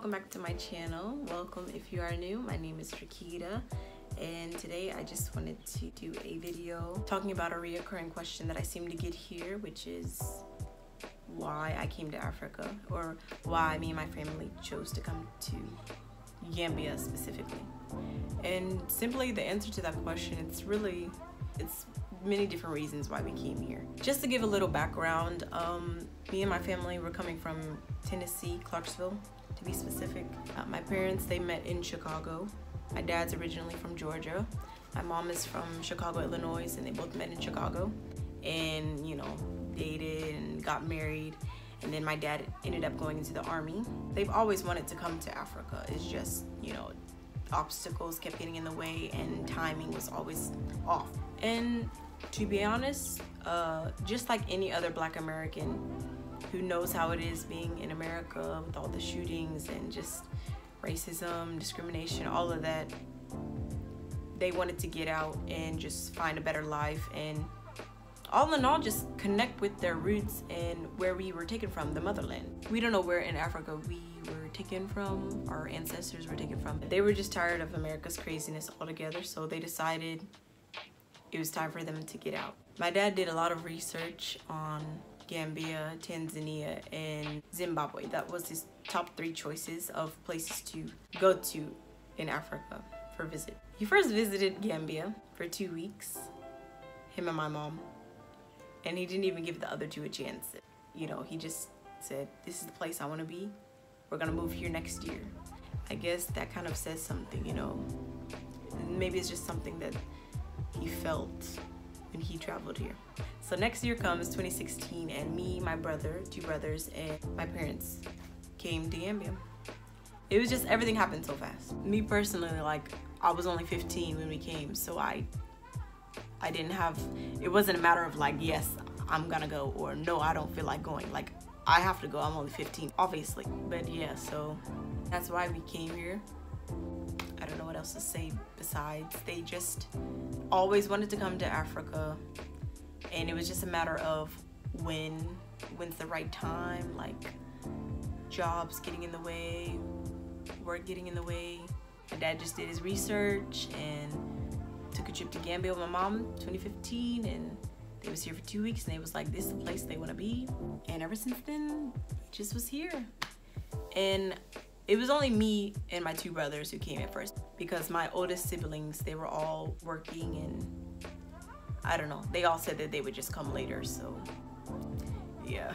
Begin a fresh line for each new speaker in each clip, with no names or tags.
welcome back to my channel. Welcome if you are new. My name is Rakita, and today I just wanted to do a video talking about a reoccurring question that I seem to get here, which is why I came to Africa, or why me and my family chose to come to Gambia specifically. And simply the answer to that question, it's many different reasons why we came here. Just to give a little background, me and my family were coming from Tennessee, Clarksville to be specific. My parents, they met in Chicago. My dad's originally from Georgia. My mom is from Chicago, Illinois, and they both met in Chicago and, you know, dated and got married. And then my dad ended up going into the army. They've always wanted to come to Africa. It's just, you know, obstacles kept getting in the way and timing was always off. And to be honest, just like any other Black American who knows how it is being in America with all the shootings and just racism, discrimination, all of that, they wanted to get out and just find a better life and all in all just connect with their roots and where we were taken from, the motherland. We don't know where in Africa we were taken from, our ancestors were taken from. They were just tired of America's craziness altogether, so they decided it was time for them to get out. My dad did a lot of research on Gambia, Tanzania, and Zimbabwe. That was his top 3 choices of places to go to in Africa for a visit. He first visited Gambia for 2 weeks, him and my mom, and he didn't even give the other 2 a chance. You know, he just said, this is the place I want to be. We're gonna move here next year. I guess that kind of says something, you know. Maybe it's just something that he felt when he traveled here. So next year comes 2016, and me, my brother, 2 brothers, and my parents came to Gambia. It was just, everything happened so fast. Me personally, like, I was only 15 when we came, so I didn't have, it wasn't a matter of like, yes, I'm gonna go, or no, I don't feel like going. Like, I have to go, I'm only 15, obviously. But yeah, so that's why we came here. I don't know what else to say besides they just always wanted to come to Africa, and it was just a matter of when's the right time, like jobs getting in the way, work getting in the way. My dad just did his research and took a trip to Gambia with my mom 2015, and they was here for 2 weeks, and they was like, this is the place they want to be. And ever since then, he just was here. And it was only me and my 2 brothers who came at first, because my oldest siblings, they were all working, and I don't know, they all said that they would just come later, so yeah.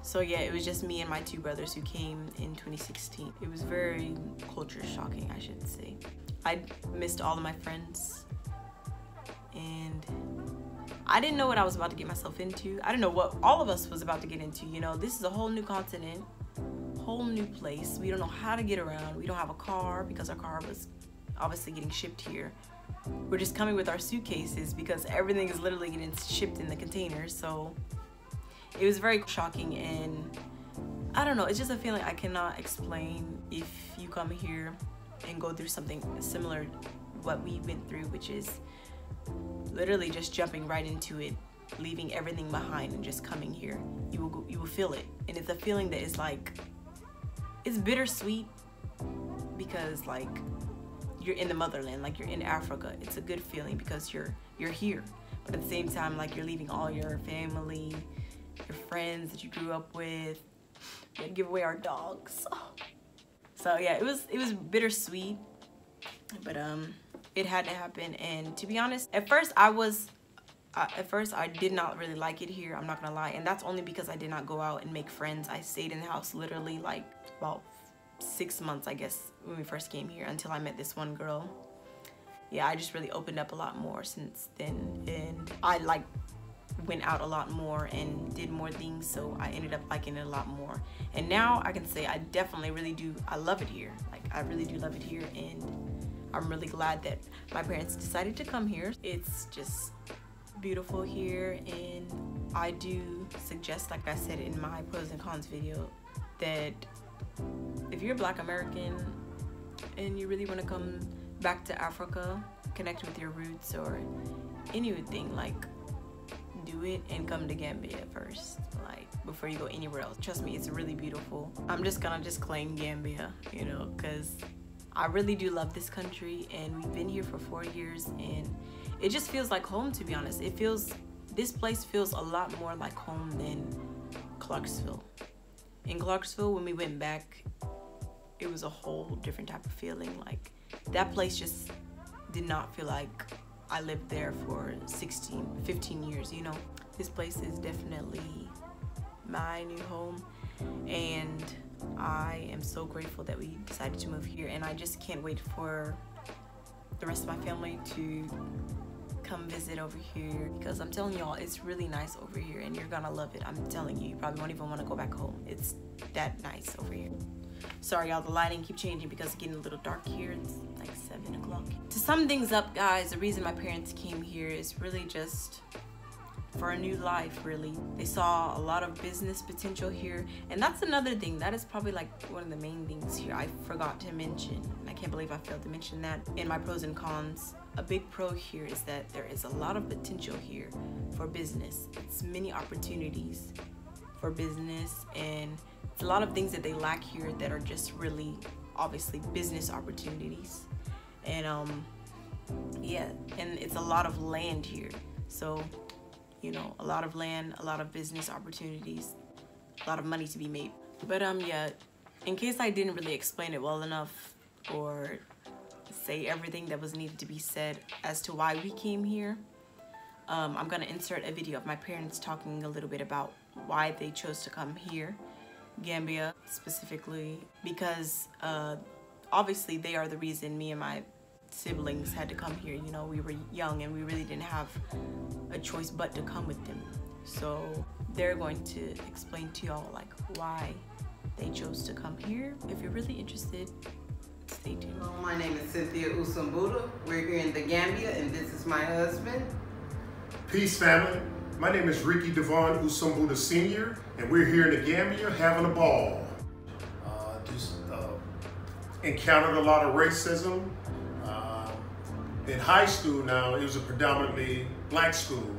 So yeah, it was just me and my 2 brothers who came in 2016. It was very culture shocking, I should say. I missed all of my friends, and I didn't know what I was about to get myself into. I didn't know what all of us was about to get into, you know. This is a whole new continent, whole new place. We don't know how to get around. We don't have a car because our car was obviously getting shipped here. We're just coming with our suitcases because everything is literally getting shipped in the containers. So it was very shocking, and I don't know, it's just a feeling I cannot explain if you come here and go through something similar to what we went through, which is literally just jumping right into it, leaving everything behind and just coming here. You will feel it, and it's a feeling that is like, it's bittersweet because like you're in the motherland, like you're in Africa. It's a good feeling because you're here, but at the same time, like you're leaving all your family, your friends that you grew up with. We had to give away our dogs. So yeah, it was bittersweet, but it had to happen. And to be honest, at first I did not really like it here, I'm not gonna lie, and that's only because I did not go out and make friends. I stayed in the house literally like about 6 months, I guess, when we first came here, until I met this one girl. Yeah, I just really opened up a lot more since then, and I like went out a lot more and did more things, so I ended up liking it a lot more. And now I can say I definitely really do, I love it here. Like, I really do love it here, and I'm really glad that my parents decided to come here. It's just beautiful here, and I do suggest, like I said in my pros and cons video, that if you're a Black American and you really want to come back to Africa, connect with your roots or anything, like, do it and come to Gambia first, like before you go anywhere else. Trust me, it's really beautiful. I'm just gonna claim Gambia, you know, because I really do love this country, and we've been here for 4 years, and it just feels like home, to be honest. This place feels a lot more like home than Clarksville. In Clarksville, when we went back, it was a whole different type of feeling. Like, that place just did not feel like I lived there for 15 years, you know. This place is definitely my new home, and I am so grateful that we decided to move here, and I just can't wait for the rest of my family to come visit over here, because I'm telling y'all, it's really nice over here, and you're gonna love it. I'm telling you, you probably won't even want to go back home. It's that nice over here. Sorry y'all, the lighting keep changing because it's getting a little dark here. It's like 7 o'clock. To sum things up, guys, the reason my parents came here is really just for a new life, really. They saw a lot of business potential here, and that's another thing. That is probably like one of the main things here I forgot to mention, and I can't believe I failed to mention that in my pros and cons. A big pro here is that there is a lot of potential here for business. It's many opportunities for business, and it's a lot of things that they lack here that are just really obviously business opportunities. And yeah, and it's a lot of land here, so you know, a lot of land, a lot of business opportunities, a lot of money to be made. But yeah, in case I didn't really explain it well enough or say everything that was needed to be said as to why we came here, I'm gonna insert a video of my parents talking a little bit about why they chose to come here, Gambia specifically, because obviously they are the reason me and my siblings had to come here. You know, we were young and we really didn't have a choice but to come with them. So they're going to explain to y'all like why they chose to come here. If you're really interested, stay tuned.
Hello, my name is Cynthia Usambuda. We're here in the Gambia, and this is my husband.
Peace, family. My name is Ricky Devon Usambuda Sr., and we're here in the Gambia having a ball. Encountered a lot of racism. In high school now, it was a predominantly black school,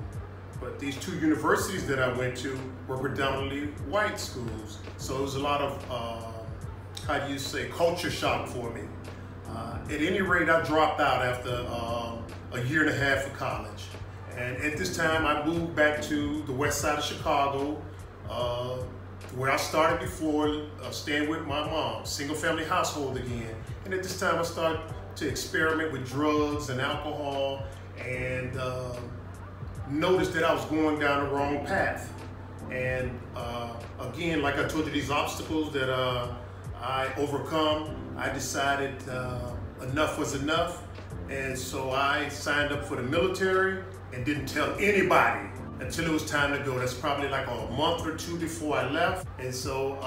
but these two universities that I went to were predominantly white schools. So it was a lot of, how do you say, culture shock for me. At any rate, I dropped out after a year and a half of college. And at this time, I moved back to the west side of Chicago, where I started before, staying with my mom, single family household again. And at this time, I started to experiment with drugs and alcohol, and noticed that I was going down the wrong path. And again, like I told you, these obstacles that I overcome, I decided enough was enough. And so I signed up for the military and didn't tell anybody until it was time to go. That's probably like a month or two before I left. And so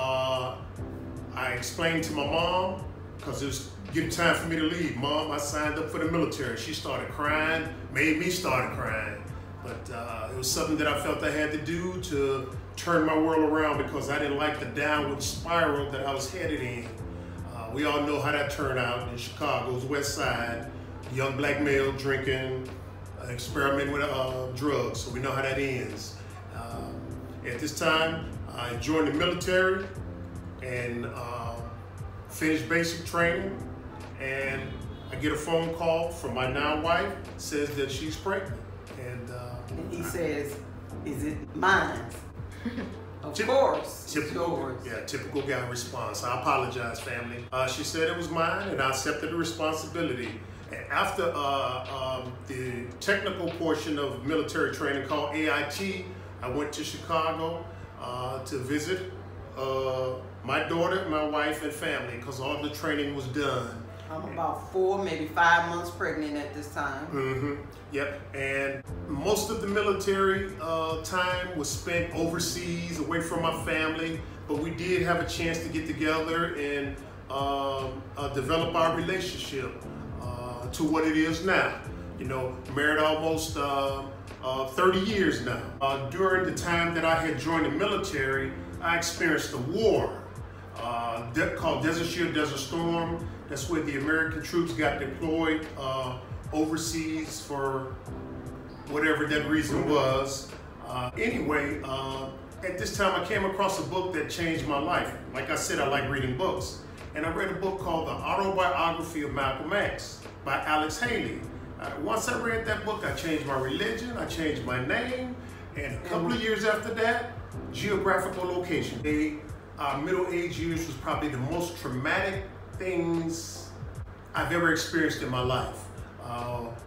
I explained to my mom, because it was getting time for me to leave. Mom, I signed up for the military. She started crying, made me start crying. But it was something that I felt I had to do to turn my world around, because I didn't like the downward spiral that I was headed in. We all know how that turned out in Chicago's West Side. Young black male drinking, experimenting with drugs, so we know how that ends. At this time, I joined the military and finished basic training, and I get a phone call from my now wife, says that she's pregnant. And
he says, is it mine? Of course, it's yours.
Yeah, typical guy response. I apologize, family. She said it was mine, and I accepted the responsibility. And after the technical portion of military training called AIT, I went to Chicago to visit my daughter, my wife, and family, because all the training was done.
I'm about 4, maybe 5 months pregnant at this time.
Mm-hmm. Yep. And most of the military time was spent overseas, away from my family, but we did have a chance to get together and develop our relationship to what it is now. You know, married almost 30 years now. During the time that I had joined the military, I experienced a war called Desert Shield, Desert Storm. That's where the American troops got deployed overseas for whatever that reason was. Anyway, at this time I came across a book that changed my life. Like I said, I like reading books. And I read a book called The Autobiography of Malcolm X by Alex Haley. Once I read that book, I changed my religion, I changed my name, and a couple of years after that, geographical location. Middle-aged years was probably the most traumatic things I've ever experienced in my life.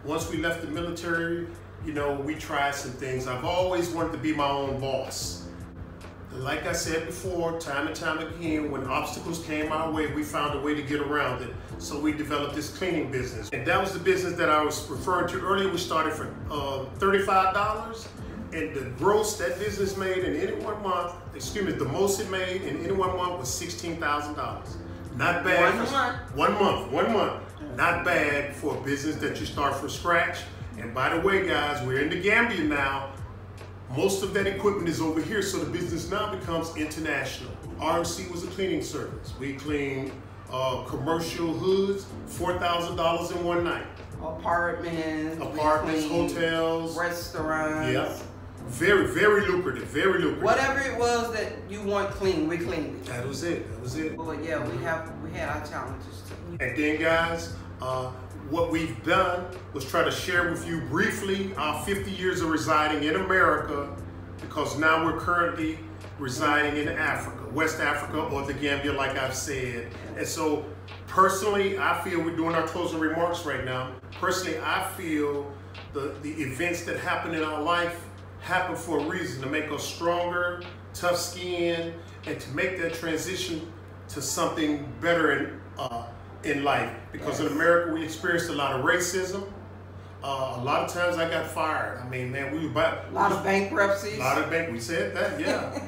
Once we left the military, you know, we tried some things. I've always wanted to be my own boss. Like I said before, time and time again, when obstacles came our way, we found a way to get around it. So we developed this cleaning business. And that was the business that I was referring to earlier. We started for $35. And the gross that business made in any one month, excuse me, the most it made in any one month was $16,000. Not bad. One month. Not bad for a business that you start from scratch. And by the way, guys, we're in the Gambia now. Most of that equipment is over here, so the business now becomes international. RMC was a cleaning service. We cleaned commercial hoods, $4,000 in one night. Apartments, hotels,
restaurants.
Yeah. Very, very lucrative, very lucrative.
Whatever it was that you want clean, we cleaned it.
That was it,
But yeah, we had our challenges too.
And then guys, what we've done was try to share with you briefly our 50 years of residing in America, because now we're currently residing in Africa, West Africa or the Gambia, like I've said. And so personally, I feel, we're doing our closing remarks right now. Personally, I feel the events that happen in our life happen for a reason, to make us stronger, tough skinned, and to make that transition to something better in life. Because in America, we experienced a lot of racism. A lot of times I got fired. I mean, man, we were a
lot of bankruptcies.
We said that, yeah.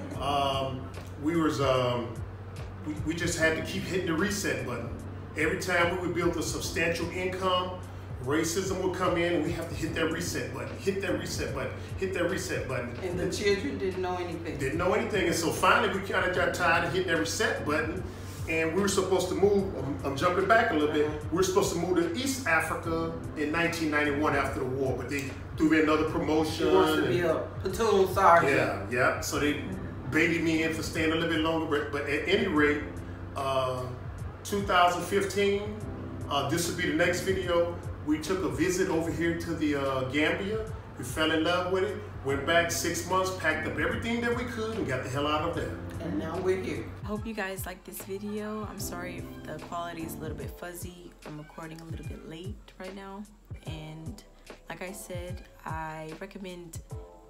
We just had to keep hitting the reset button. Every time we would build a substantial income, racism would come in and we have to hit that reset button, hit that reset button, hit that reset button.
And the children didn't know anything.
And so finally we kind of got tired of hitting that reset button, and we were supposed to move, I'm jumping back a little bit, we were supposed to move to East Africa in 1991 after the war, but they threw me another promotion.
He wants to be a platoon sergeant.
Yeah, so they baited me in for staying a little bit longer, but at any rate, 2015, this will be the next video. We took a visit over here to the Gambia. We fell in love with it, went back 6 months, packed up everything that we could, and got the hell out of there.
And now we're here.
I hope you guys like this video. I'm sorry if the quality is a little bit fuzzy. I'm recording a little bit late right now. And like I said, I recommend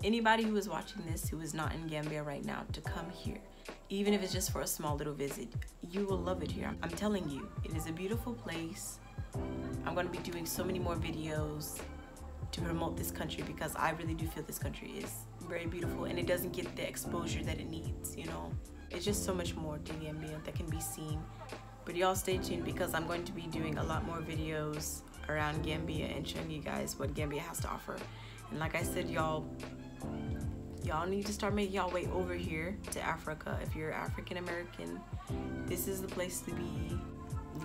anybody who is watching this who is not in Gambia right now to come here. Even if it's just for a small little visit, you will love it here. I'm telling you, it is a beautiful place. I'm going to be doing so many more videos to promote this country, because I really do feel this country is very beautiful and it doesn't get the exposure that it needs, you know. It's just so much more to Gambia that can be seen. But y'all stay tuned, because I'm going to be doing a lot more videos around Gambia and showing you guys what Gambia has to offer. And like I said, y'all need to start making y'all way over here to Africa. If you're African American, this is the place to be.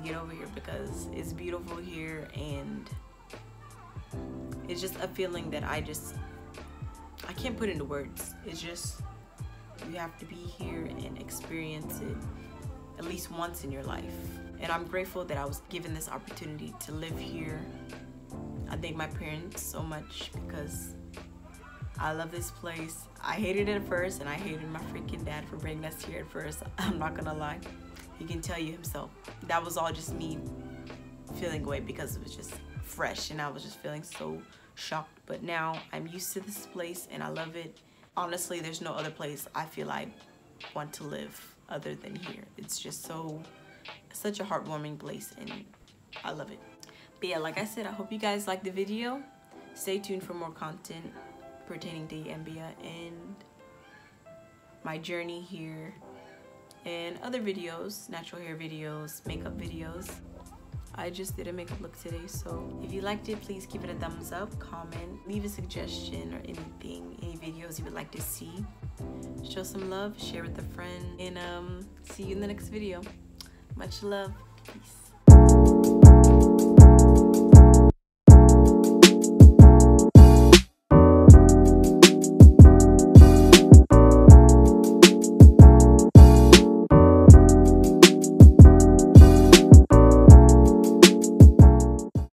Get over here, because it's beautiful here, and it's just a feeling that I can't put into words. It's just, you have to be here and experience it at least once in your life. And I'm grateful that I was given this opportunity to live here. I thank my parents so much, because I love this place. I hated it at first, and I hated my freaking dad for bringing us here at first. I'm not gonna lie. He can tell you himself. That was all just me feeling away, because it was just fresh and I was just feeling so shocked. But now I'm used to this place and I love it. Honestly, there's no other place I feel I want to live other than here. It's just such a heartwarming place, and I love it. But yeah, like I said, I hope you guys liked the video. Stay tuned for more content pertaining to Gambia and my journey here, and other videos, natural hair videos, makeup videos. I just did a makeup look today, so if you liked it, please give it a thumbs up, comment, leave a suggestion or anything, any videos you would like to see. Show some love, share with a friend, and see you in the next video. Much love. Peace.